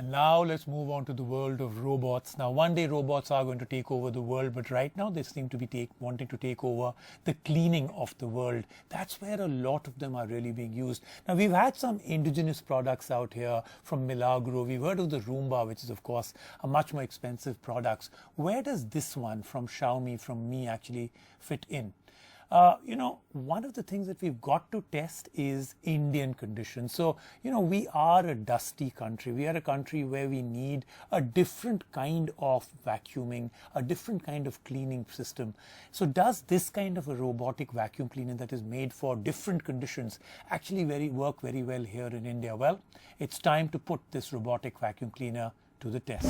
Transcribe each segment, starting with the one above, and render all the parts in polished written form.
Now let's move on to the world of robots. Now one day robots are going to take over the world, but right now they seem to be wanting to take over the cleaning of the world. That's where a lot of them are really being used. Now we've had some indigenous products out here from Milagro. We've heard of the Roomba, which is of course a much more expensive product. Where does this one from Xiaomi, from Me, actually fit in? One of the things that we've got to test is Indian conditions. So, we are a dusty country. We are a country where we need a different kind of vacuuming, a different kind of cleaning system. So does this kind of a robotic vacuum cleaner that is made for different conditions actually work very well here in India? Well, it's time to put this robotic vacuum cleaner to the test.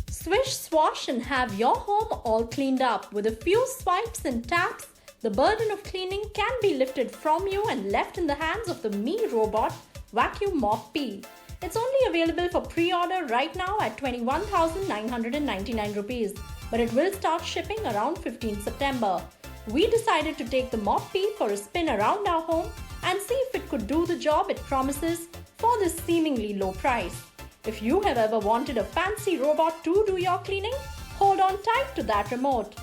Swish-Swosh and have your home all cleaned up. With a few swipes and taps, the burden of cleaning can be lifted from you and left in the hands of the Me Robot Vacuum Mop P. It's only available for pre-order right now at 21,999 rupees, but it will start shipping around 15 September. We decided to take the Mop P for a spin around our home and see if it could do the job it promises for this seemingly low price. If you have ever wanted a fancy robot to do your cleaning, hold on tight to that remote.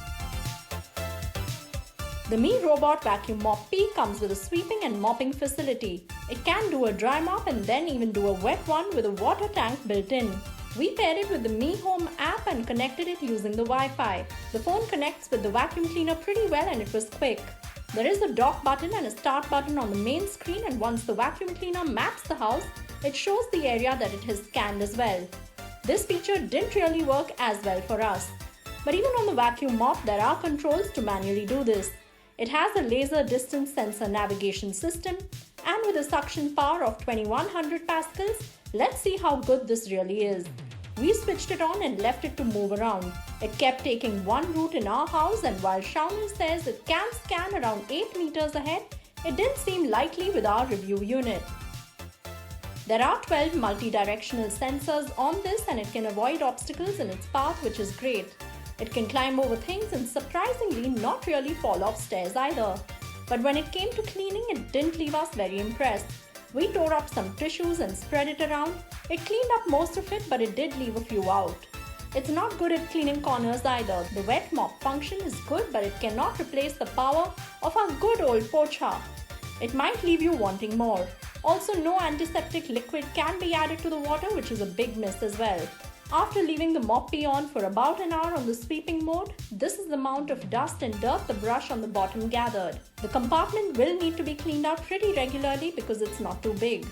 The Me Robot Vacuum Mop P comes with a sweeping and mopping facility. It can do a dry mop and then even do a wet one with a water tank built in. We paired it with the Me Home app and connected it using the Wi-Fi. The phone connects with the vacuum cleaner pretty well and it was quick. There is a dock button and a start button on the main screen, and once the vacuum cleaner maps the house, it shows the area that it has scanned as well. This feature didn't really work as well for us. But even on the vacuum mop, there are controls to manually do this. It has a laser distance sensor navigation system, and with a suction power of 2100 pascals, let's see how good this really is. We switched it on and left it to move around. It kept taking one route in our house, and while Xiaomi says it can scan around 8 meters ahead, it didn't seem likely with our review unit. There are 12 multi-directional sensors on this, and it can avoid obstacles in its path, which is great. It can climb over things and surprisingly not really fall off stairs either. But when it came to cleaning, it didn't leave us very impressed. We tore up some tissues and spread it around. It cleaned up most of it, but it did leave a few out. It's not good at cleaning corners either. The wet mop function is good, but it cannot replace the power of our good old pocha. It might leave you wanting more. Also, no antiseptic liquid can be added to the water, which is a big miss as well. After leaving the Mop P on for about an hour on the sweeping mode, this is the amount of dust and dirt the brush on the bottom gathered. The compartment will need to be cleaned out pretty regularly because it's not too big.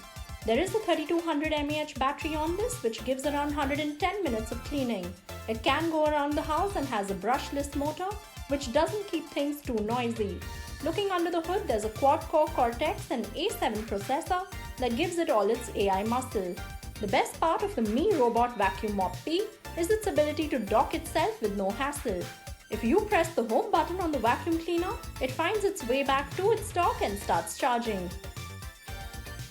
There is a 3200 mAh battery on this, which gives around 110 minutes of cleaning. It can go around the house and has a brushless motor, which doesn't keep things too noisy. Looking under the hood, there's a quad-core Cortex and A7 processor that gives it all its AI muscle. The best part of the Me Robot Vacuum Mop P is its ability to dock itself with no hassle. If you press the home button on the vacuum cleaner, it finds its way back to its dock and starts charging.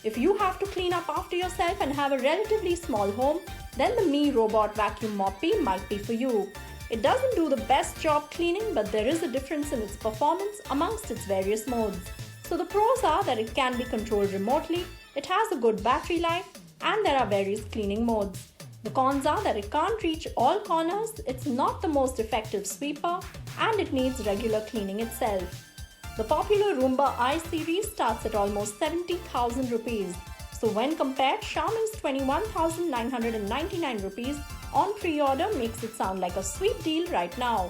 If you have to clean up after yourself and have a relatively small home, then the Me Robot Vacuum Mop P might be for you. It doesn't do the best job cleaning, but there is a difference in its performance amongst its various modes. So the pros are that it can be controlled remotely, it has a good battery life, and there are various cleaning modes. The cons are that it can't reach all corners, it's not the most effective sweeper, and it needs regular cleaning itself. The popular Roomba I series starts at almost 70,000 rupees. So when compared, Xiaomi's 21,999 rupees on pre-order makes it sound like a sweet deal right now.